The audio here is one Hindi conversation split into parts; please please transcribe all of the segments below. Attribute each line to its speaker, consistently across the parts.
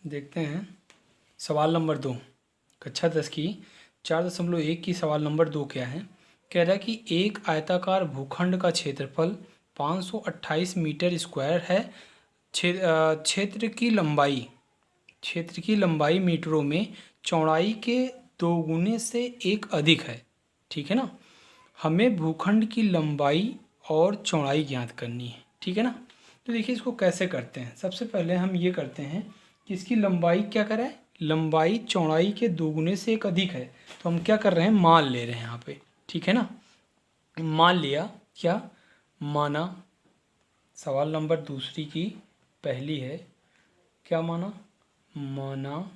Speaker 1: देखते हैं सवाल नंबर 2 कक्षा 10 की 4.1 की सवाल नंबर 2 क्या है। कह रहा है कि एक आयताकार भूखंड का क्षेत्रफल 528 मीटर स्क्वायर है। क्षेत्र की लंबाई मीटरों में चौड़ाई के दोगुने से एक अधिक है। ठीक है ना। हमें भूखंड की लंबाई और चौड़ाई ज्ञात करनी है। ठीक है ना। तो देखिए इसको कैसे करते हैं। सबसे पहले हम ये करते हैं कि इसकी लंबाई क्या करें, लंबाई चौड़ाई के दोगुने से एक अधिक है। तो हम क्या कर रहे हैं, मान ले रहे हैं यहाँ पे। ठीक है ना। मान लिया, क्या माना, सवाल नंबर दूसरी की पहली है, क्या माना, माना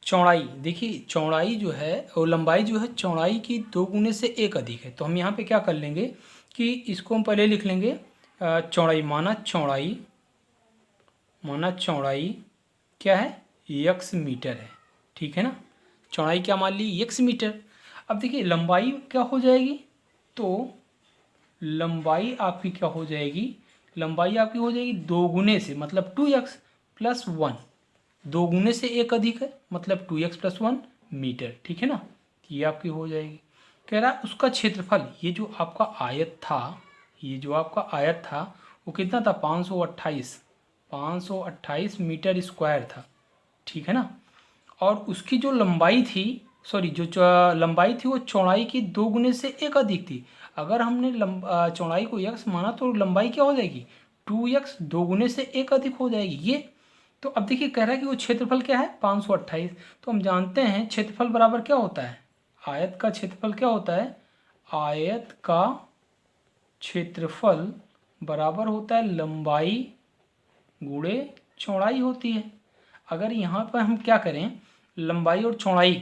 Speaker 1: चौड़ाई। देखिए चौड़ाई जो है और लंबाई जो है चौड़ाई की दोगुने से एक अधिक है। तो हम यहाँ पे क्या कर लेंगे कि इसको हम पहले लिख लेंगे चौड़ाई, माना चौड़ाई क्या है, यक्स मीटर है। ठीक है ना। चौड़ाई क्या मान ली, यक्स मीटर। अब देखिए लंबाई क्या हो जाएगी, तो लंबाई आपकी क्या हो जाएगी, लंबाई आपकी हो जाएगी दोगुने से, मतलब 2x + 1। दोगुने से एक अधिक है मतलब 2x + 1 मीटर। ठीक है ना। ये आपकी हो जाएगी। कह रहा है उसका क्षेत्रफल, ये जो आपका आयत था, वो कितना था, 528 मीटर स्क्वायर था। ठीक है ना। और उसकी जो लंबाई थी, लंबाई थी वो चौड़ाई की दोगुने से एक अधिक थी। अगर हमने चौड़ाई को x माना तो लंबाई क्या हो जाएगी, 2x दोगुने से एक अधिक हो जाएगी ये। तो अब देखिए कह रहा है कि वो क्षेत्रफल क्या है, 528। तो हम जानते हैं क्षेत्रफल बराबर क्या होता है, आयत का क्षेत्रफल क्या होता है, आयत का क्षेत्रफल बराबर होता है लंबाई गुणे चौड़ाई होती है। अगर यहाँ पर हम क्या करें, लंबाई और चौड़ाई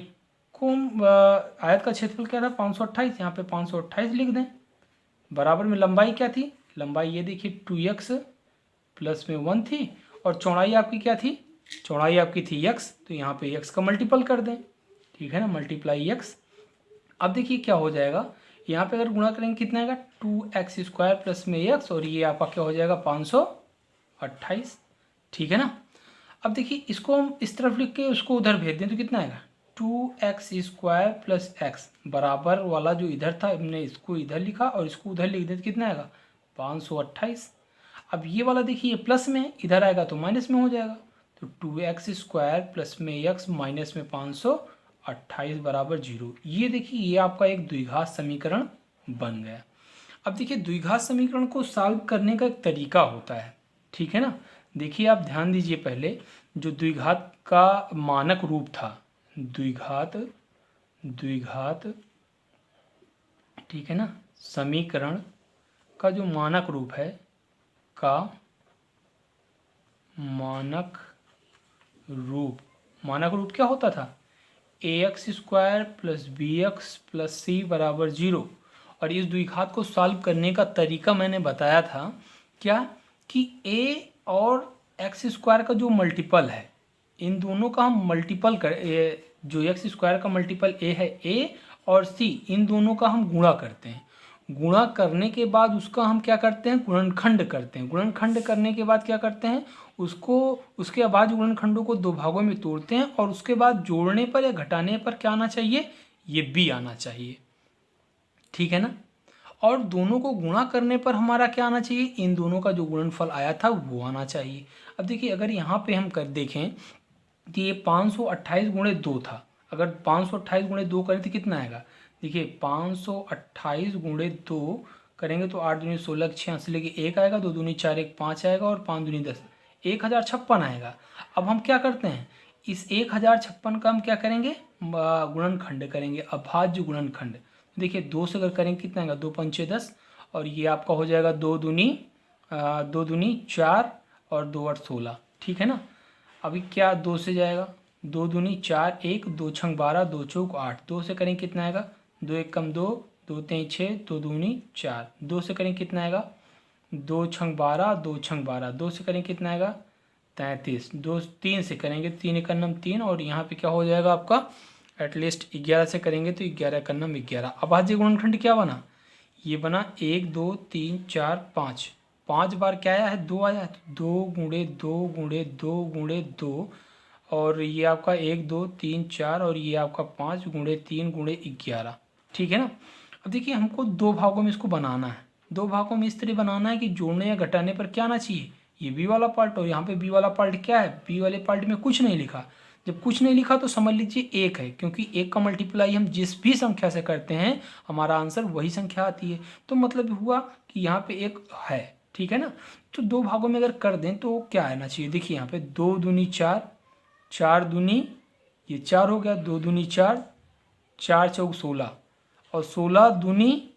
Speaker 1: को आयत का क्षेत्रफल क्या था 528, यहाँ पे 528 लिख दें। बराबर में लंबाई क्या थी, लंबाई ये देखिए 2x + में 1 थी, और चौड़ाई आपकी क्या थी, चौड़ाई आपकी थी x, तो यहाँ पे x का मल्टीपल कर दें। ठीक है ना, मल्टीप्लाई x। अब देखिए क्या हो जाएगा, यहाँ पे अगर गुणा करेंगे कितना आएगा, 2x² + में x, और ये आपका क्या हो जाएगा 528। ठीक है ना। अब देखिए इसको हम इस तरफ लिख के उसको उधर भेज दें तो कितना आएगा, 2x² + x बराबर वाला जो इधर था, हमने इसको इधर लिखा और इसको उधर लिख दें तो कितना आएगा 528। अब ये वाला देखिए प्लस में, इधर आएगा तो माइनस में हो जाएगा। तो 2x² + में x माइनस में 528 बराबर 0। ये देखिए ये आपका एक द्विघात समीकरण बन गया। अब देखिए द्विघात समीकरण को सॉल्व करने का एक तरीका होता है। ठीक है ना। देखिए आप ध्यान दीजिए, पहले जो द्विघात का मानक रूप था, द्विघात ठीक है ना, समीकरण का जो मानक रूप है, का मानक रूप क्या होता था, ax² + bx + c बराबर 0। और इस द्विघात को सॉल्व करने का तरीका मैंने बताया था क्या, कि a और x² का जो मल्टीपल है, इन दोनों का हम मल्टीपल जो x² का मल्टीपल a है, a और c, इन दोनों का हम गुणा करते हैं। गुणा करने के बाद उसका हम क्या करते हैं, गुणनखंड करते हैं। गुणनखंड करने के बाद क्या करते हैं, उसके बाद गुणनखंडों को दो भागों में तोड़ते हैं, और उसके बाद जोड़ने पर या घटाने पर क्या आना चाहिए, ये b आना चाहिए। ठीक है ना। और दोनों को गुणा करने पर हमारा क्या आना चाहिए, इन दोनों का जो गुणनफल आया था वो आना चाहिए। अब देखिए अगर यहाँ पे हम कर देखें कि ये 528 × 2 था, अगर 528 × 2 करें तो कितना आएगा, देखिए 528 × 2 करेंगे तो 8 दूनी 16, 86 लेके 1 आएगा, 2 दूनी 4, 1 5 आएगा, और 5 दूनी 10, 1056 आएगा। अब हम क्या करते हैं, इस 1056 का हम क्या करेंगे, गुणनखंड करेंगे, अभाज्य गुणनखंड। देखिए 2 से अगर करेंगे कितना आएगा, 2 पंचे 10, और ये आपका हो जाएगा 2 दूनी 4 और 2 8 16। ठीक है ना। अभी क्या 2 से जाएगा, 2 दूनी 4, 1 2 छंग 12, 2 चौक 8, 2 से करें कितना आएगा, 2 1 कम 2, 2 3 6, 2 दूनी 4, 2 से करें कितना आएगा, 2 छंग 12, 2 छंग 12, 2 से करें कितना आएगा 33, 2 3 से करेंगे 3 1 नम 3, और यहाँ पे क्या हो जाएगा आपका, एटलीस्ट 11 से करेंगे तो 11 1 नम 11। अभाज्य गुणनखंड क्या बना, ये बना 1 2 3 4 5, 5 बार क्या आया है, 2 आया है, तो 2 गुणे 2 गुणे 2 गुणे 2, और ये आपका 1 2 3 4, और ये आपका 5 गुणे 3 गुणे 11। ठीक है ना। अब देखिए हमको दो भागों में इसको बनाना है, दो भागों में इस तरह बनाना है कि जोड़ने या घटाने पर क्या आना चाहिए, ये बी वाला पार्ट, और यहाँ पे बी वाला पार्ट क्या है, बी वाले पार्ट में कुछ नहीं लिखा। जब कुछ नहीं लिखा तो समझ लीजिए एक है, क्योंकि एक का मल्टीप्लाई हम जिस भी संख्या से करते हैं हमारा आंसर वही संख्या आती है। तो मतलब हुआ कि यहाँ पे एक है। ठीक है ना। तो दो भागों में अगर कर दें तो क्या आना चाहिए, देखिए यहाँ पे 2 दूनी 4, 4 दूनी ये 4 हो गया, 2 दूनी 4, 4 चौक 16, और 16 दूनी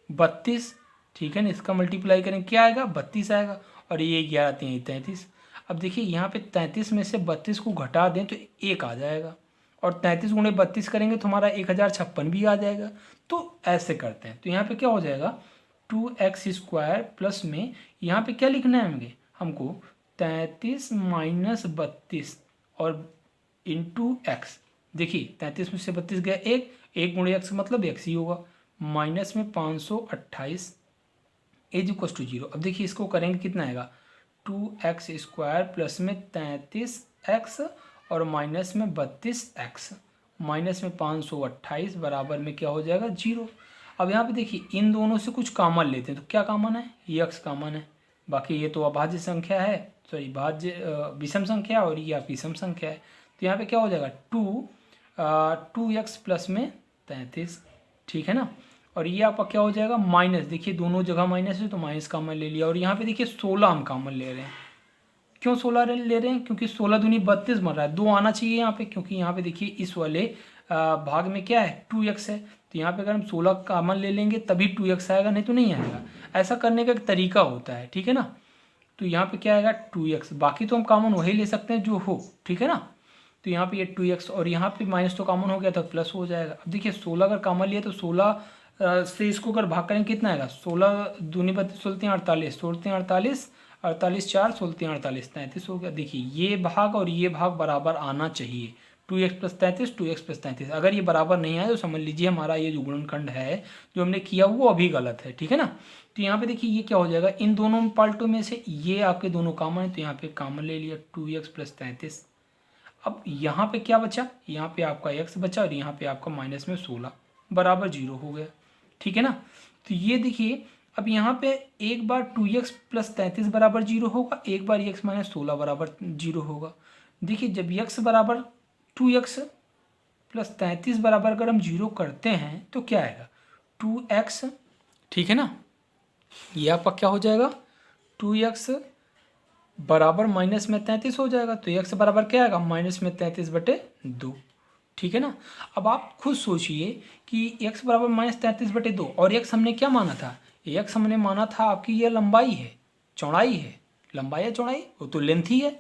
Speaker 1: 32। ठीक है ना। इसका मल्टीप्लाई करें क्या आएगा, 32 आएगा, और ये 11 3 33। अब देखिए यहाँ पे 33 में से 32 को घटा दें तो 1 आ जाएगा, और 33 गुणे 32 करेंगे तो हमारा 1056 भी आ जाएगा। तो ऐसे करते हैं, तो यहाँ पे क्या हो जाएगा, 2x² प्लस में यहाँ पे क्या लिखना है हमें, हमको 33 माइनस 32 और इंटू एक्स। देखिए 33 में से 32 गया, एक गुणे एक्स मतलब एक्स ही होगा, माइनस में 528 इज इक्वल टू 0। अब देखिए इसको करेंगे कितना आएगा, 2x² प्लस में 33x और माइनस में 32x, माइनस में 528 बराबर में क्या हो जाएगा, 0। अब यहाँ पे देखिए इन दोनों से कुछ कॉमन लेते हैं, तो क्या कॉमन है, ये x कॉमन है, बाकी ये तो अभाज्य संख्या है, सॉरी भाज्य विषम संख्या, और ये आपकी सम संख्या है। तो यहाँ पे क्या हो जाएगा, 2x प्लस में 33। ठीक है ना। और ये आपका क्या हो जाएगा, माइनस, देखिए दोनों जगह माइनस है तो माइनस कॉमन ले लिया, और यहाँ पे देखिए 16 हम कॉमन ले रहे हैं। क्यों 16 ले रहे हैं, क्योंकि 16 दूनी 32 बन रहा है, 2 आना चाहिए यहाँ पे, क्योंकि यहाँ पे देखिए इस वाले भाग में क्या है, 2x है, तो यहाँ पे अगर हम 16 कॉमन ले लेंगे तभी 2x आएगा, नहीं तो नहीं आएगा। ऐसा करने का एक तरीका होता है। ठीक है ना। तो यहाँ पे क्या आएगा, 2x, बाकी तो हम कॉमन वही ले सकते हैं जो हो। ठीक है ना। तो यहाँ पे ये 2x, और यहाँ पे माइनस तो कॉमन हो गया तो प्लस हो जाएगा। अब देखिए 16 अगर कॉमन लिया तो 16 से इसको अगर भाग करें कितना आएगा, 16 दूनी 32, 16 48, 16 48, 48 4, 16 48, 33 हो गया। देखिए ये भाग और ये भाग बराबर आना चाहिए, 2x प्लस 33, 2x प्लस 33। अगर ये बराबर नहीं आए तो समझ लीजिए हमारा ये जो गुणनखंड है जो हमने किया वो अभी गलत है। ठीक है ना। तो यहाँ पे देखिए ये क्या हो जाएगा, इन दोनों पार्टों में से ये आपके दोनों कॉमन है, तो यहाँ पे कॉमन ले लिया, 2x प्लस 33। अब यहाँ पे क्या बचा, यहाँ पे आपका x बचा, और यहाँ पे आपका माइनस में 16 बराबर 0 हो गया। ठीक है ना। तो ये देखिए अब यहाँ पे एक बार 2x प्लस 33 बराबर 0 होगा, एक बार x माइनस 16 बराबर 0 होगा। देखिए जब x बराबर 2x प्लस 33 बराबर अगर हम 0 करते हैं तो क्या आएगा, 2x। ठीक है ना। ये आपका क्या हो जाएगा, 2x बराबर माइनस में 33 हो जाएगा, तो x बराबर क्या आएगा, माइनस में 33/2। ठीक है ना। अब आप खुद सोचिए कि x बराबर माइनस 33/2, और x हमने क्या माना था, x हमने माना था आपकी ये लंबाई है, चौड़ाई है, लंबाई है चौड़ाई, वो तो लेंथ ही है।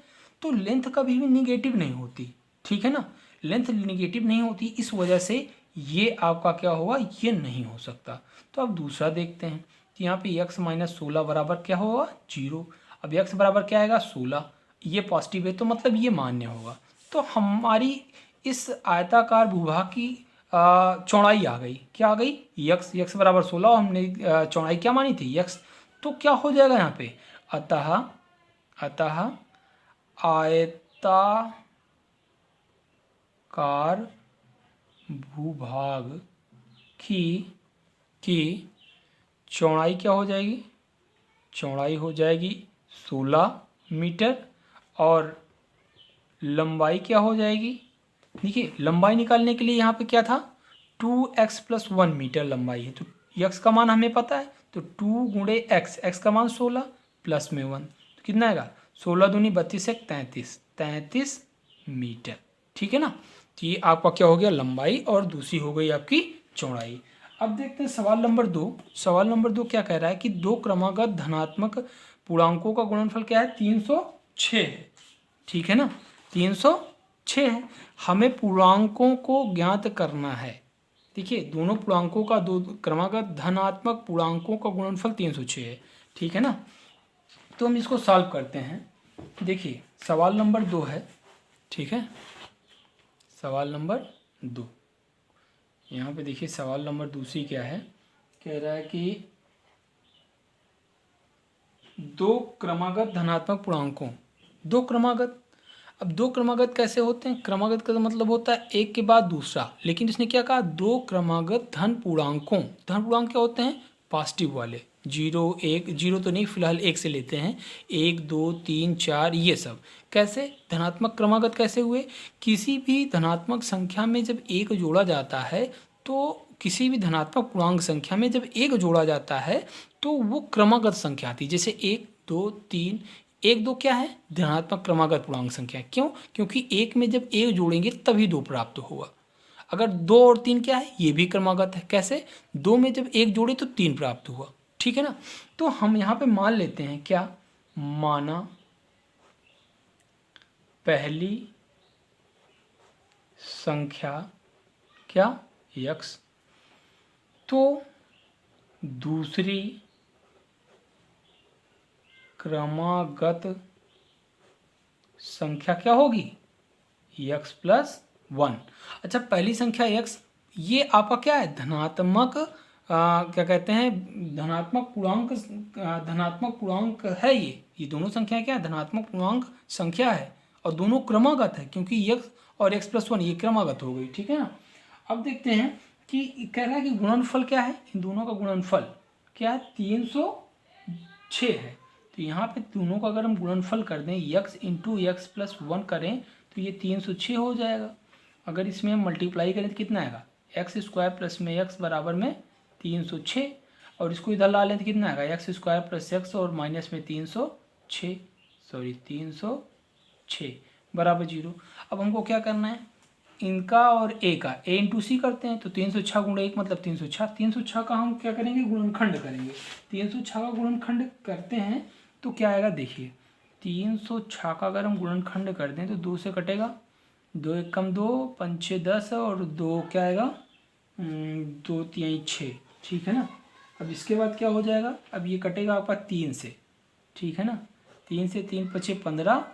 Speaker 1: तो लेंथ कभी भी निगेटिव नहीं होती। ठीक है ना। लेंथ निगेटिव नहीं होती, इस वजह से ये आपका क्या होगा, ये नहीं हो सकता। तो अब दूसरा देखते हैं, तो यहाँ पे x माइनस 16 बराबर क्या होगा, 0। अब x बराबर क्या आएगा, 16, ये पॉजिटिव है तो मतलब ये मान्य होगा। तो हमारी इस आयताकार भूभाग की चौड़ाई आ गई, क्या आ गई, x बराबर 16, और हमने चौड़ाई क्या मानी थी, x। तो क्या हो जाएगा यहाँ पे, अतः आयताकार भूभाग की चौड़ाई क्या हो जाएगी, चौड़ाई हो जाएगी 16 मीटर, और लंबाई क्या हो जाएगी, देखिए लंबाई निकालने के लिए यहाँ पे क्या था, 2x प्लस 1 मीटर लंबाई है, तो x का मान हमें पता है, तो 2 गुणे x का मान 16 प्लस में 1, तो कितना आएगा, 16 दूनी 32 एक 33 मीटर। ठीक है ना। तो ये आपका क्या हो गया, लंबाई, और दूसरी हो गई आपकी चौड़ाई। अब देखते हैं सवाल नंबर 2। सवाल नंबर 2 क्या कह रहा है कि दो क्रमागत धनात्मक पूर्णांकों का गुणनफल क्या है, 306 है। ठीक है ना, 306 है। हमें पूर्णांकों को ज्ञात करना है। देखिए दोनों पूर्णांकों का, दो क्रमागत धनात्मक पूर्णांकों का गुणनफल 306 है। ठीक है ना। तो हम इसको सॉल्व करते हैं। देखिए सवाल नंबर 2 है। ठीक है, सवाल नंबर 2, यहाँ पे देखिए सवाल नंबर दूसरी क्या है, कह रहा है कि दो क्रमागत धनात्मक पूर्णांकों, दो क्रमागत। अब दो क्रमागत कैसे होते हैं? क्रमागत का मतलब होता है एक के बाद दूसरा, लेकिन इसने क्या कहा? दो क्रमागत धन पूर्णांकों। धन पूर्णांक क्या होते हैं? पॉजिटिव वाले। 0 1, 0 तो नहीं, फिलहाल 1 से लेते हैं। 1 2 3 4 ये सब कैसे धनात्मक क्रमागत कैसे हुए? किसी भी धनात्मक संख्या में जब एक जोड़ा जाता है, तो किसी भी धनात्मक पूर्णांक संख्या में जब एक जोड़ा जाता है तो वो क्रमागत संख्या आती है। जैसे 1 2 3, 1 2 क्या है? धनात्मक क्रमागत पूर्णांक संख्या। क्यों? क्योंकि एक में जब एक जोड़ेंगे तभी 2 प्राप्त होगा। अगर 2 और 3 क्या है? ये भी क्रमागत है। कैसे? 2 में जब एक जोड़े तो 3 प्राप्त हुआ। ठीक है ना? तो हम यहाँ पे मान लेते हैं क्या? माना पहली संख्या क्या? x, तो दूसरी क्रमागत संख्या क्या होगी? x plus 1। अच्छा, पहली संख्या x, ये आपका क्या है? धनात्मक क्या कहते हैं? धनात्मक पूर्णांक, धनात्मक पूर्णांक है। ये दोनों संख्या क्या है? धनात्मक पूर्णांक संख्या है और दोनों क्रमागत है, क्योंकि x और x प्लस 1 ये क्रमागत हो गई। ठीक है ना? अब देखते हैं कि कह रहा है कि गुणनफल क्या है? इन दोनों का गुणनफल क्या है? 306 है। तो यहाँ पे दोनों का अगर हम गुणनफल कर दें, x इंटू एक्स प्लस 1 करें तो ये 306 हो जाएगा। अगर इसमें हम मल्टीप्लाई करें तो कितना आएगा? एक्स स्क्वायर प्लस में एक्स बराबर में 306, और इसको इधर ला लें तो कितना आएगा? एक्स स्क्वायर प्लस एक्स और माइनस में 306, सॉरी 306 बराबर 0। अब हमको क्या करना है? इनका और ए का ए इंटू सी करते हैं, तो 306 गुणा 1 मतलब 306। 306 का हम क्या करेंगे? गुणनखंड करेंगे। 306 का गुणनखंड करते हैं तो क्या आएगा? देखिए 306 का अगर हम गुणनखंड कर दें तो 2 से कटेगा, 2 1 कम 2, 5 6 10 और 2 क्या आएगा? 2 3 6। ठीक है ना? अब इसके बाद क्या हो जाएगा? अब ये कटेगा आपका 3 से। ठीक है ना? 3 से 3 5 15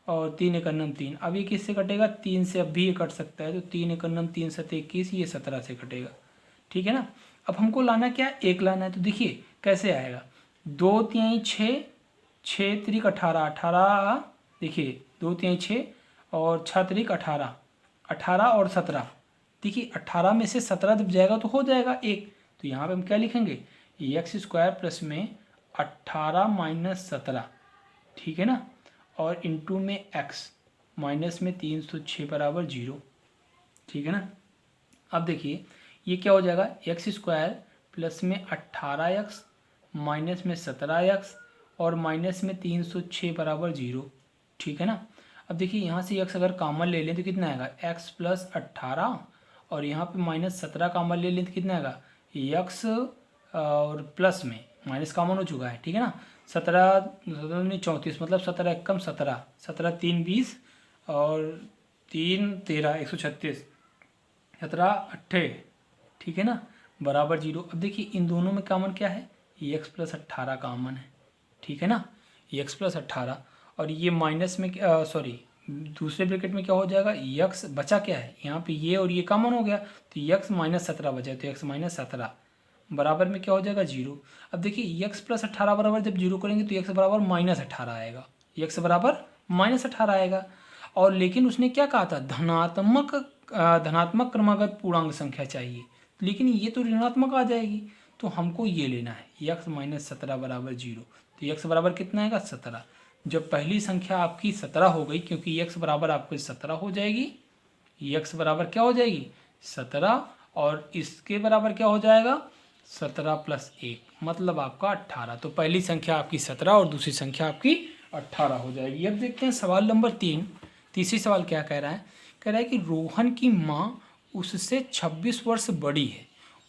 Speaker 1: और 3 1 9 3। अब ये किससे कटेगा? 3 से। अब भी ये कट सकता है, तो 3 1 9 3 7 21, ये 17 से कटेगा। ठीक है ना? अब हमको लाना क्या है? 1 लाना है। तो देखिए कैसे आएगा? 2 3 6, 6 3 18, 18, देखिए 2 3 6 और 6 3 18, 18 और 17। देखिए 18 में से 17 जब जाएगा तो हो जाएगा 1। तो यहाँ पे हम क्या लिखेंगे? एक्स स्क्वायर प्लस में 18 माइनस 17। ठीक है ना? और इंटू में x माइनस में 306 बराबर 0। ठीक है ना? अब देखिए ये क्या हो जाएगा? एक्स स्क्वायर प्लस में 18x माइनस में 17x और माइनस में 306 बराबर 0। ठीक है ना? अब देखिए यहाँ से x अगर कॉमन ले लें तो कितना आएगा? x प्लस 18 और यहाँ पे माइनस 17 कॉमन ले लें तो कितना आएगा? x और प्लस में माइनस कॉमन हो चुका है। ठीक है ना? 17 34 मतलब 17 एकम 17, 17 3 20 और 3 13 136, 17 8। ठीक है ना? बराबर 0। अब देखिए इन दोनों में कॉमन क्या है? ये x प्लस 18 कॉमन है। ठीक है ना? ये x प्लस 18 और ये माइनस में सॉरी दूसरे ब्रैकेट में क्या हो जाएगा? x बचा क्या है? यहाँ पे ये और ये कॉमन हो गया, तो x माइनस 17 बचा, तो x माइनस 17 बराबर में क्या हो जाएगा? 0। अब देखिए x प्लस 18 बराबर जब 0 करेंगे तो x बराबर माइनस 18 आएगा, x बराबर माइनस 18 आएगा। और लेकिन उसने क्या कहा था? धनात्मक क्रमागत पूर्णांक संख्या चाहिए, लेकिन ये तो ऋणात्मक आ जाएगी, तो हमको ये लेना है x माइनस 17 बराबर 0। तो x बराबर कितना आएगा? 17। जब पहली संख्या आपकी 17 हो गई, क्योंकि x बराबर आपको 17 हो जाएगी, x बराबर क्या हो जाएगी? 17, और इसके बराबर क्या हो जाएगा? 17 प्लस 1 मतलब आपका 18। तो पहली संख्या आपकी 17 और दूसरी संख्या आपकी 18 हो जाएगी। अब देखते हैं सवाल नंबर 3। तीसरी सवाल क्या कह रहा है? कह रहा है कि रोहन की माँ उससे 26 वर्ष बड़ी है,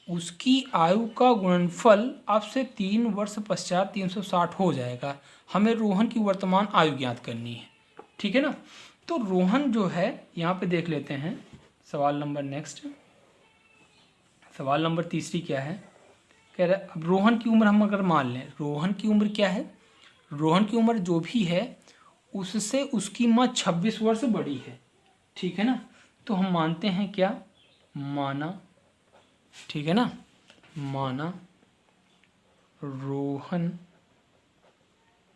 Speaker 1: उसकी आयु का गुणनफल आपसे 3 वर्ष पश्चात 360 हो जाएगा, हमें रोहन की वर्तमान आयु ज्ञात करनी है। ठीक है ना? तो रोहन जो है, यहाँ पे देख लेते हैं सवाल नंबर नेक्स्ट। सवाल नंबर तीसरी क्या है? कह रहा है अब रोहन की उम्र हम अगर मान लें, रोहन की उम्र क्या है? रोहन की उम्र जो भी है उससे उसकी माँ 26 वर्ष बड़ी है। ठीक है ना? तो हम मानते हैं क्या? माना, ठीक है ना, माना रोहन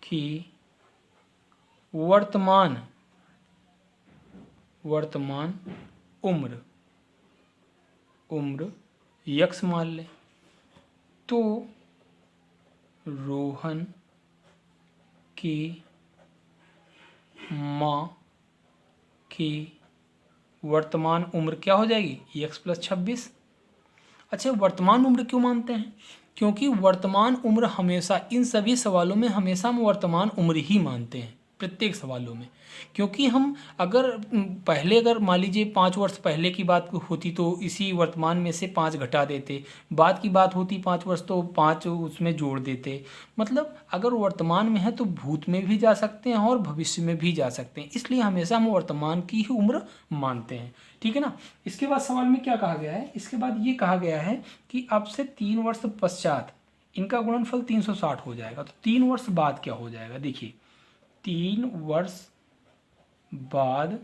Speaker 1: की वर्तमान उम्र यक्स मान ले, तो रोहन की माँ की वर्तमान उम्र क्या हो जाएगी, x + 26। अच्छा, वर्तमान उम्र क्यों मानते हैं? क्योंकि वर्तमान उम्र हमेशा इन सभी सवालों में हमेशा हम वर्तमान उम्र ही मानते हैं, प्रत्येक सवालों में। क्योंकि हम अगर मान लीजिए 5 वर्ष पहले की बात होती तो इसी वर्तमान में से 5 घटा देते, बाद की बात होती 5 वर्ष तो 5 उसमें जोड़ देते। मतलब अगर वर्तमान में है तो भूत में भी जा सकते हैं और भविष्य में भी जा सकते हैं, इसलिए हमेशा हम वर्तमान की ही उम्र मानते हैं। ठीक है ना। इसके बाद सवाल में क्या कहा गया है, इसके बाद ये कहा गया है कि अब से 3 वर्ष पश्चात इनका गुणनफल 360 हो जाएगा। तो 3 वर्ष बाद क्या हो जाएगा, देखिए 3 वर्ष बाद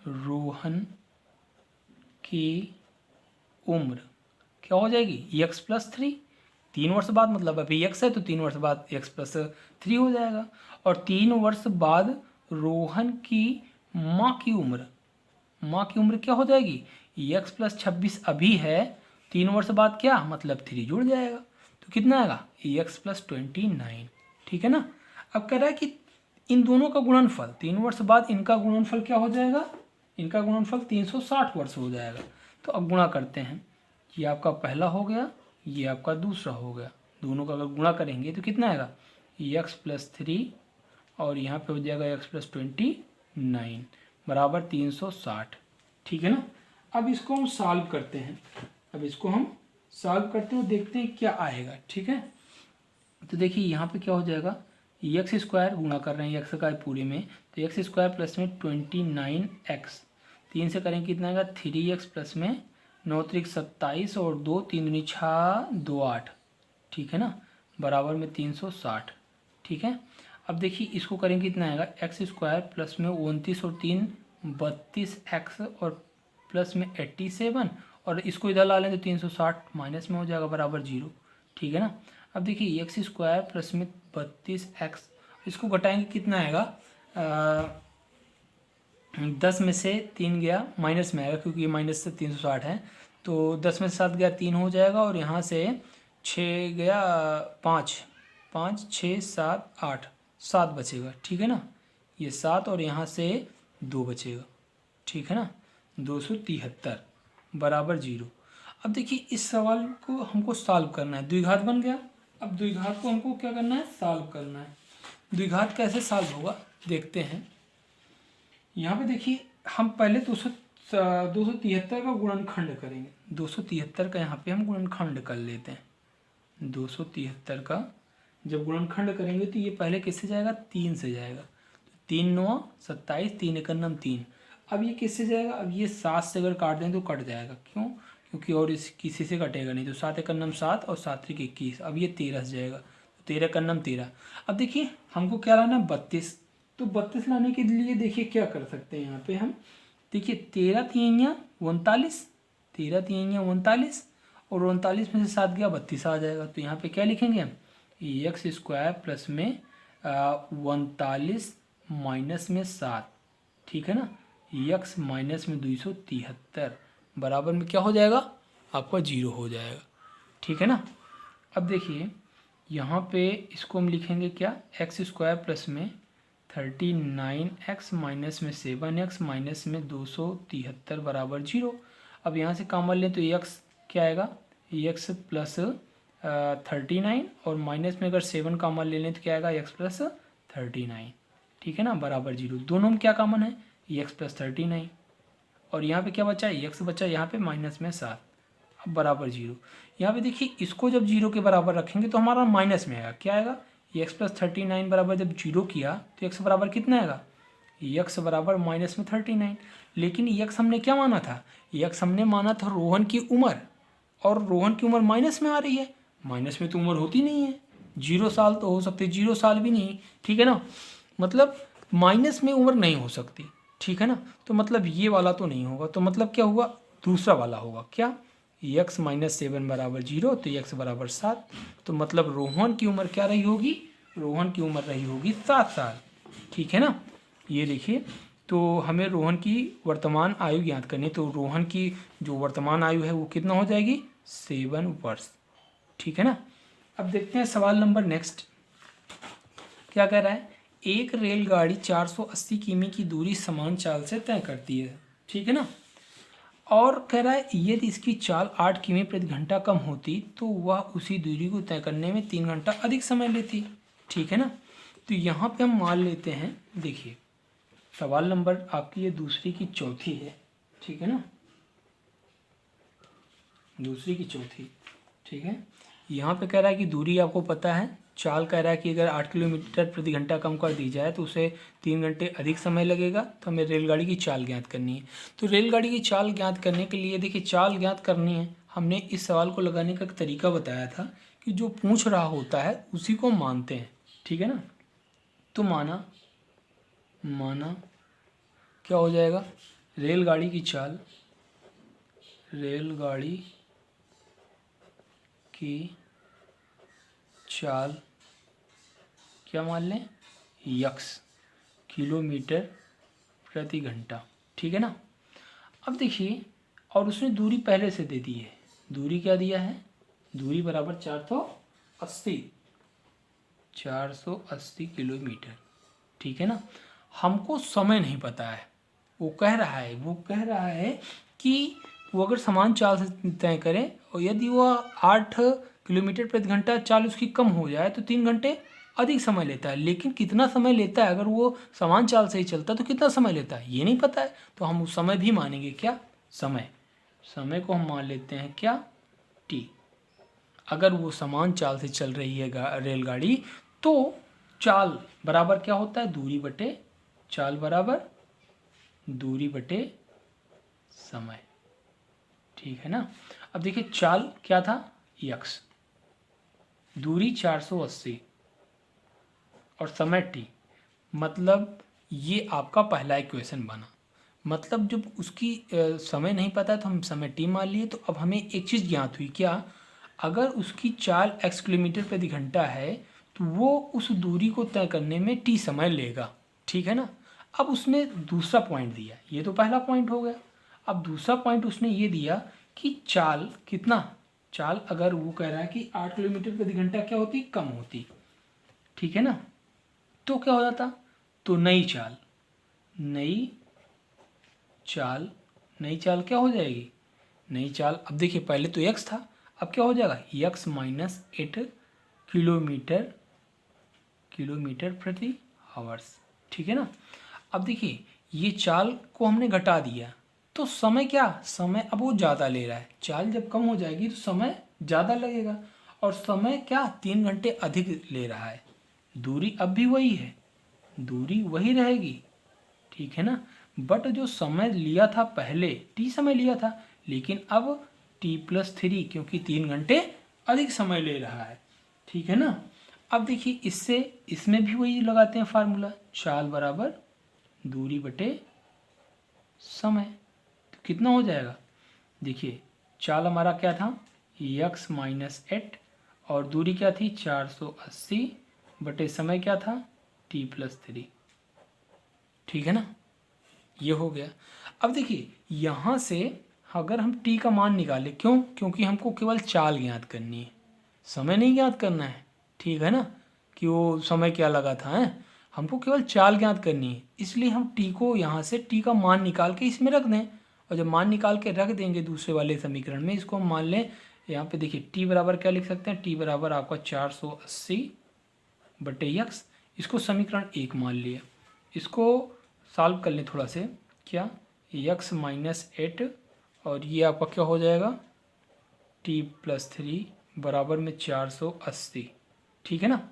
Speaker 1: रोहन की उम्र क्या हो जाएगी, x + 3। 3 वर्ष बाद मतलब अभी x है तो 3 वर्ष बाद x + 3 हो जाएगा। और 3 वर्ष बाद रोहन की माँ की उम्र क्या हो जाएगी, x + 26 अभी है, 3 वर्ष बाद क्या मतलब 3 जुड़ जाएगा, तो कितना आएगा, x + 29। ठीक है ना। अब कह रहा है कि इन दोनों का गुणनफल 3 वर्ष बाद इनका गुणनफल क्या हो जाएगा, इनका गुणनफल 360 वर्ष हो जाएगा। तो अब गुणा करते हैं, ये आपका पहला हो गया, ये आपका दूसरा हो गया, दोनों का अगर गुणा करेंगे तो कितना आएगा, x + 3 और यहाँ पे हो जाएगा x + 29 बराबर 360। ठीक है ना। अब इसको हम सॉल्व करते हैं, और देखते हैं क्या आएगा। ठीक है। तो देखिए यहाँ पे क्या हो जाएगा, x² गुणा कर रहे हैं x का पूरे में, तो x² प्लस में 29x, 3 से करेंगे कितना आएगा 3x प्लस में 9 × 27 और 2 3 दूनी 6 2 8। ठीक है ना, बराबर में 360। ठीक है। अब देखिए इसको करेंगे कितना आएगा, x² प्लस में 29 और 3 32x और प्लस में 87 और इसको इधर ला लें तो 360 माइनस में हो जाएगा बराबर 0। ठीक है ना। अब देखिए x² प्लस में 32x, इसको घटाएंगे कितना आएगा, 10 में से 3 गया माइनस में आएगा क्योंकि ये माइनस से 360 है, तो 10 में से 7 गया 3 हो जाएगा और यहाँ से 6 गया 5 5 6 7 8 7 बचेगा। ठीक है ना, ये 7 और यहाँ से 2 बचेगा। ठीक है ना, 273 बराबर 0। अब देखिए इस सवाल को हमको सॉल्व करना है, द्विघात बन गया। अब द्विघात को हमको क्या करना है, सॉल्व करना है। द्विघात कैसे सॉल्व होगा देखते हैं। यहाँ पे देखिए हम पहले 273 का गुणनखंड करेंगे, 273 का यहाँ पे हम गुणनखंड कर लेते हैं। 273 का जब गुणनखंड करेंगे तो ये पहले किससे जाएगा, 3 से जाएगा, 3 9 27 3 1 9 3। अब ये किससे जाएगा, अब ये 7 से अगर काट दें तो कट जाएगा, क्यों, क्योंकि और इस किसी से कटेगा नहीं, तो 7 1 9 7 और 7 3 21। अब ये 13 से जाएगा, तो 13 1 9 13। अब देखिए हमको क्या लाना है, 32, तो 32 लाने के लिए देखिए क्या कर सकते हैं यहाँ पे हम, देखिए 13 3 39, 13 3 39 और 39 में से 7 गया 32 आ जाएगा। तो यहाँ पे क्या लिखेंगे हम, x² प्लस में 39 माइनस में 7। ठीक है ना, x माइनस में 273 बराबर में क्या हो जाएगा, आपका 0 हो जाएगा। ठीक है ना। अब देखिए यहाँ पे इसको हम लिखेंगे क्या, x² प्लस में 39x माइनस में 7x माइनस में 273 बराबर 0। अब यहाँ से कॉमन लें तो x क्या आएगा, x प्लस 39 और माइनस में अगर 7 कॉमन ले लें तो क्या आएगा, x प्लस 39। ठीक है ना, बराबर 0। दोनों में क्या कॉमन है, x प्लस 39 और यहाँ पे क्या बचा है, x बचा यहाँ पे माइनस में 7, अब बराबर 0। यहाँ पे देखिए इसको जब 0 के बराबर रखेंगे तो हमारा माइनस में आएगा, क्या आएगा, x प्लस 39 बराबर जब 0 किया तो x बराबर कितना आएगा, x बराबर माइनस में 39। लेकिन x हमने क्या माना था, x हमने माना था रोहन की उम्र, और रोहन की उम्र माइनस में आ रही है, माइनस में तो उम्र होती नहीं है, 0 साल तो हो सकते, 0 साल भी नहीं। ठीक है ना, मतलब माइनस में उम्र नहीं हो सकती। ठीक है ना, तो मतलब ये वाला तो नहीं होगा, तो मतलब क्या हुआ, दूसरा वाला होगा, क्या, x - 7 बराबर 0, तो x बराबर 7। तो मतलब रोहन की उम्र क्या रही होगी, रोहन की उम्र रही होगी 7 साल। ठीक है ना, ये देखिए, तो हमें रोहन की वर्तमान आयु ज्ञात करनी है। तो रोहन की जो वर्तमान आयु है वो कितना हो जाएगी, 7 वर्ष। ठीक है ना। अब देखते हैं सवाल नंबर नेक्स्ट क्या कह रहा है। एक रेलगाड़ी 480 किमी की दूरी समान चाल से तय करती है। ठीक है ना, और कह रहा है यदि इसकी चाल 8 किमी प्रति घंटा कम होती तो वह उसी दूरी को तय करने में 3 घंटा अधिक समय लेती। ठीक है ना, तो यहाँ पे हम मान लेते हैं, देखिए सवाल नंबर आपकी ये दूसरी की चौथी है। ठीक है ना, दूसरी की चौथी। ठीक है, यहाँ पे कह रहा है कि दूरी आपको पता है, चाल कह रहा है कि अगर 8 किलोमीटर प्रति घंटा कम कर दी जाए तो उसे 3 घंटे अधिक समय लगेगा। तो हमें रेलगाड़ी की चाल ज्ञात करनी है। तो रेलगाड़ी की चाल ज्ञात करने के लिए देखिए, चाल ज्ञात करनी है, हमने इस सवाल को लगाने का एक तरीका बताया था कि जो पूछ रहा होता है उसी को मानते हैं। ठीक है ना, तो माना क्या हो जाएगा, रेलगाड़ी की चाल, रेलगाड़ी की चाल क्या मान लें, यक्स किलोमीटर प्रति घंटा। ठीक है ना। अब देखिए, और उसने दूरी पहले से दे दी है। दूरी क्या दिया है, दूरी बराबर 480 किलोमीटर। ठीक है ना, हमको समय नहीं पता है। वो कह रहा है कि वो अगर समान चाल से तय करें और यदि वह 8 किलोमीटर प्रति घंटा चाल उसकी कम हो जाए तो 3 घंटे अधिक समय लेता है। लेकिन कितना समय लेता है, अगर वो समान चाल से ही चलता तो कितना समय लेता है ये नहीं पता है। तो हम उस समय भी मानेंगे क्या, समय को हम मान लेते हैं क्या, टी। अगर वो समान चाल से चल रही है रेलगाड़ी तो चाल बराबर क्या होता है, दूरी बटे चाल बराबर दूरी बटे समय। ठीक है ना। अब देखिए, चाल क्या था, यक्स, दूरी 480 और समय टी। मतलब ये आपका पहला इक्वेशन बना। मतलब जब उसकी समय नहीं पता तो हम समय टी मान लिए। तो अब हमें एक चीज़ ज्ञात हुई क्या, अगर उसकी चाल x किलोमीटर प्रति घंटा है तो वो उस दूरी को तय करने में टी समय लेगा। ठीक है ना। अब उसने दूसरा पॉइंट दिया, ये तो पहला पॉइंट हो गया। अब दूसरा पॉइंट उसने ये दिया कि चाल कितना, चाल अगर वो कह रहा है कि 8 किलोमीटर प्रति घंटा क्या होती, कम होती। ठीक है ना, तो क्या हो जाता, तो नई चाल क्या हो जाएगी, नई चाल। अब देखिए, पहले तो x था, अब क्या हो जाएगा, x माइनस 8 किलोमीटर प्रति आवर्स। ठीक है ना। अब देखिए, ये चाल को हमने घटा दिया तो समय अब वो ज़्यादा ले रहा है। चाल जब कम हो जाएगी तो समय ज़्यादा लगेगा, और समय क्या 3 घंटे अधिक ले रहा है। दूरी अब भी वही है, दूरी वही रहेगी। ठीक है ना, बट जो समय लिया था पहले टी समय लिया था, लेकिन अब t+3 क्योंकि 3 घंटे अधिक समय ले रहा है। ठीक है ना। अब देखिए, इससे इसमें भी वही लगाते हैं फार्मूला, चाल बराबर दूरी बटे समय। तो कितना हो जाएगा, देखिए चाल हमारा क्या था, x माइनस 8 और दूरी क्या थी 480 बटे समय क्या था t+3। ठीक है ना, ये हो गया। अब देखिए, यहाँ से अगर हम t का मान निकालें, क्योंकि हमको केवल चाल ज्ञात करनी है, समय नहीं ज्ञात करना है। ठीक है ना, कि वो समय क्या लगा था, है हमको केवल चाल ज्ञात करनी है। इसलिए हम t को यहाँ से t का मान निकाल के इसमें रख दें, और जब मान निकाल के रख देंगे दूसरे वाले समीकरण में, इसको हम मान लें यहाँ पे। देखिए t बराबर क्या लिख सकते हैं, t बराबर आपका 480 बटे x, इसको समीकरण 1 मान लिया। इसको सॉल्व कर लें थोड़ा से, क्या x माइनस 8 और ये आपका क्या हो जाएगा t+3 बराबर में 480। ठीक है ना।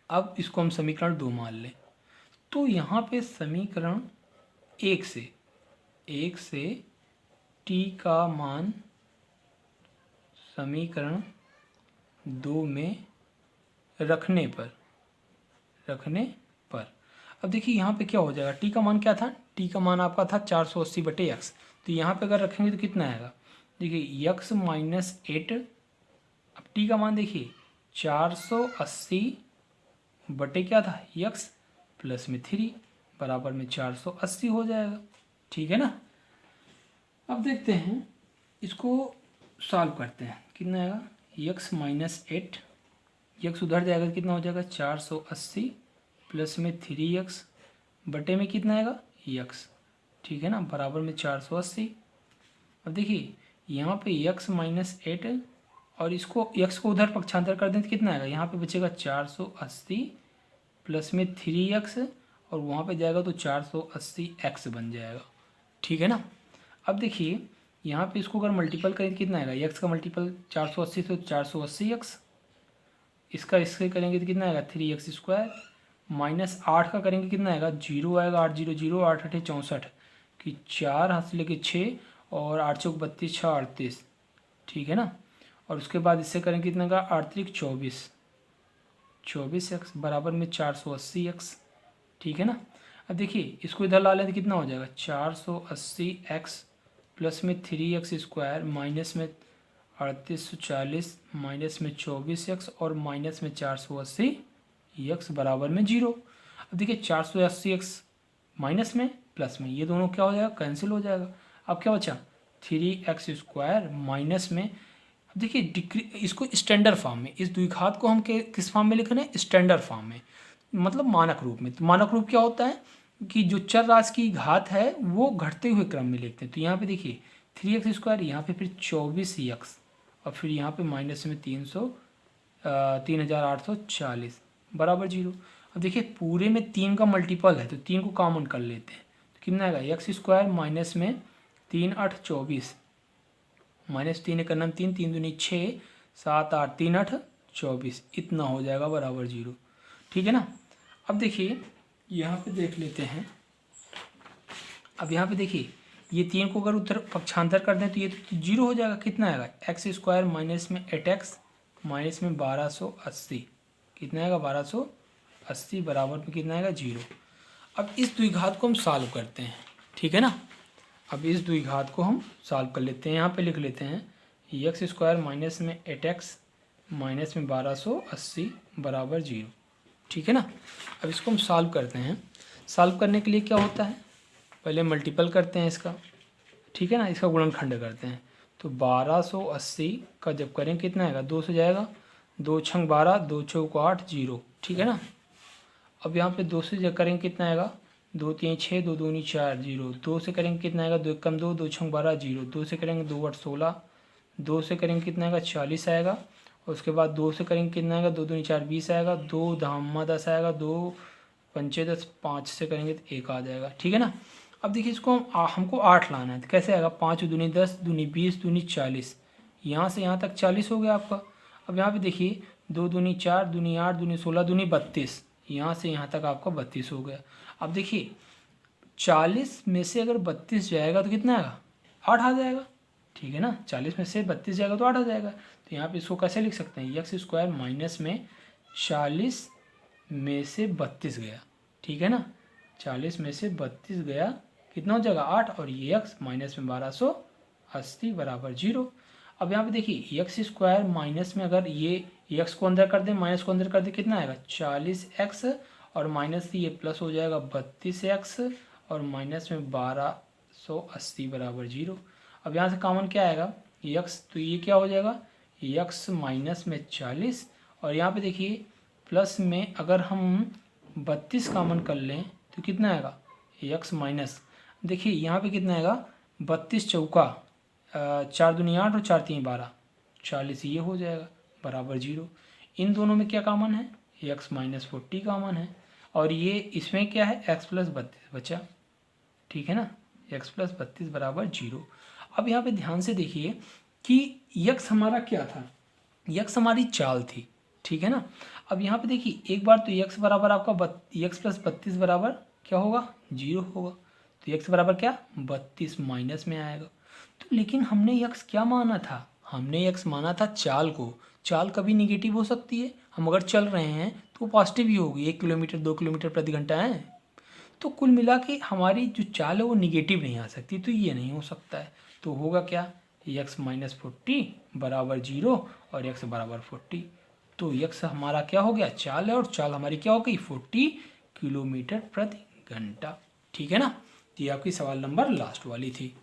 Speaker 1: अब इसको हम समीकरण 2 मान लें, तो यहाँ पे समीकरण 1 से t का मान समीकरण 2 में रखने पर अब देखिए यहाँ पे क्या हो जाएगा, t का मान क्या था, t का मान आपका था 480 बटे x। तो यहाँ पे अगर रखेंगे तो कितना आएगा, देखिए x माइनस 8, अब t का मान देखिए 480 बटे क्या था x प्लस में 3 बराबर में 480 हो जाएगा। ठीक है ना। अब देखते हैं इसको सॉल्व करते हैं। कितना आएगा x माइनस 8, x उधर जाएगा कितना हो जाएगा 480 प्लस में 3x बटे में कितना आएगा x। ठीक है ना, बराबर में 480। अब देखिए यहाँ पे x माइनस 8 और इसको x को उधर पक्षांतर कर दें तो कितना आएगा, यहाँ पे बचेगा 480 प्लस में 3x और वहाँ पे जाएगा तो 480x बन जाएगा। ठीक है ना। अब देखिए यहाँ पे इसको अगर मल्टीपल करें तो कितना आएगा, x का मल्टीपल 480 तो 480x, इसका इससे करेंगे तो कितना आएगा 3x स्क्वायर, माइनस 8 का करेंगे कितना आएगा 0 आएगा, 8 0 0 8 8 64 कि 4 हाथ से लेके 6 और 8 चौक 32 6 38। ठीक है ना। और उसके बाद इससे करेंगे कितना का 8 त्रिक 24x बराबर में 480x। ठीक है ना। अब देखिए इसको इधर ला लें तो कितना हो जाएगा 480x प्लस में 3x स्क्वायर माइनस में 3840 माइनस में 24x और माइनस में 480x बराबर में 0। अब देखिए 480x माइनस में प्लस में ये दोनों क्या हो जाएगा कैंसिल हो जाएगा। अब क्या बचा 3x स्क्वायर माइनस में, अब देखिए इसको स्टैंडर्ड फॉर्म में, इस द्विघात को हम किस फॉर्म में लिख रहे हैं स्टैंडर्ड फॉर्म में, मतलब मानक रूप में। तो मानक रूप क्या होता है कि जो चर राशि की घात है वो घटते हुए क्रम में लिखते हैं। तो यहाँ पे देखिए 3x स्क्वायर, यहाँ पे फिर 24x और फिर यहाँ पे माइनस में 3840 बराबर 0। अब देखिए पूरे में 3 का मल्टीपल है तो 3 को कॉमन कर लेते हैं तो कितना आएगा x स्क्वायर माइनस में 3 8 24 माइनस 3 का नाम 3 3 दूनी 6 7 8 3 8 24 इतना हो जाएगा बराबर 0। ठीक है ना। अब देखिए यहाँ पे देख लेते हैं। अब यहाँ पे देखिए ये 3 को अगर उत्तर पक्षांतर कर दें तो ये तो 0 हो जाएगा। कितना आएगा x स्क्वायर माइनस में 8x माइनस में 1280 कितना आएगा 1280 बराबर में कितना आएगा 0। अब इस द्विघात को हम सॉल्व करते हैं। ठीक है ना। अब इस द्विघात को हम सॉल्व कर लेते हैं। यहाँ पे लिख लेते हैं x स्क्वायर माइनस में 8x माइनस में 1280 बराबर 0। ठीक है ना। अब इसको हम सॉल्व करते हैं। सॉल्व करने के लिए क्या होता है, पहले मल्टीपल करते हैं इसका। ठीक है ना, इसका गुणनखंड करते हैं तो 1280 का जब करें कितना आएगा 2 से जाएगा, 2 छंग 12 2 चौक 8 0। ठीक है ना। अब यहाँ पे 2 से जब करेंगे कितना आएगा 2 3 6 2 दूनी 4 0। 2 से करेंगे कितना आएगा 2 कम 2 2 छंग 12 0। 2 से करेंगे 2 8 16। 2 से करेंगे कितना आएगा 40 आएगा। और उसके बाद 2 से करेंगे कितना आएगा 2 दूनी 4 20 आएगा। 2 धामा 10 आएगा। 2 पंचे 10। 5 से करेंगे तो 1 आ जाएगा। ठीक है ना। अब देखिए इसको हमको 8 लाना है तो कैसे आएगा 5 दूनी 10 दूनी 20 दूनी 40, यहाँ से यहाँ तक 40 हो गया आपका। अब यहाँ पे देखिए 2 दूनी 4 दूनी 8 दूनी 16 दूनी 32, यहाँ से यहाँ तक आपका 32 हो गया। अब देखिए 40 में से अगर 32 जाएगा तो कितना आएगा 8 आ जाएगा। ठीक है ना। 40 में से 32 जाएगा तो 8 आ जाएगा। तो यहाँ पे इसको कैसे लिख सकते हैं x स्क्वायर माइनस में 40 में से 32 गया। ठीक है ना। 40 में से 32 गया कितना हो जाएगा 8 और ये x माइनस में 1280 बराबर 0। अब यहाँ पे देखिए x स्क्वायर माइनस में अगर ये x को अंदर कर दें माइनस को अंदर कर दें कितना आएगा 40x और माइनस ये प्लस हो जाएगा 32x और माइनस में 1280 बराबर 0। अब यहाँ से कॉमन क्या आएगा x, तो ये क्या हो जाएगा x माइनस में 40 और यहाँ पे देखिए प्लस में अगर हम 32 कॉमन कर लें तो कितना आएगा x माइनस, देखिए यहाँ पे कितना आएगा 32 चौका 4 दूनी 8 और 4 3 12 40 ये हो जाएगा बराबर 0। इन दोनों में क्या कॉमन है x माइनस 40 कॉमन है और ये इसमें क्या है x प्लस 32 बचा। ठीक है ना। x प्लस 32 बराबर 0। अब यहाँ पे ध्यान से देखिए कि x हमारा क्या था, x हमारी चाल थी। ठीक है ना। अब यहाँ पे देखिए एक बार तो x बराबर आपका x प्लस 32 बराबर क्या होगा 0 होगा। तो x बराबर क्या 32 माइनस में आएगा। तो लेकिन हमने x क्या माना था, हमने x माना था चाल को। चाल कभी निगेटिव हो सकती है, हम अगर चल रहे हैं तो पॉजिटिव ही होगी, 1 किलोमीटर 2 किलोमीटर प्रति घंटा है। तो कुल मिला के हमारी जो चाल है वो निगेटिव नहीं आ सकती, तो ये नहीं हो सकता है। तो होगा क्या x माइनस 40 बराबर 0 और x बराबर 40। तो यक्स हमारा क्या हो गया, चाल है, और चाल हमारी क्या हो गई 40 किलोमीटर प्रति घंटा। ठीक है ना, तो ये आपकी सवाल नंबर लास्ट वाली थी।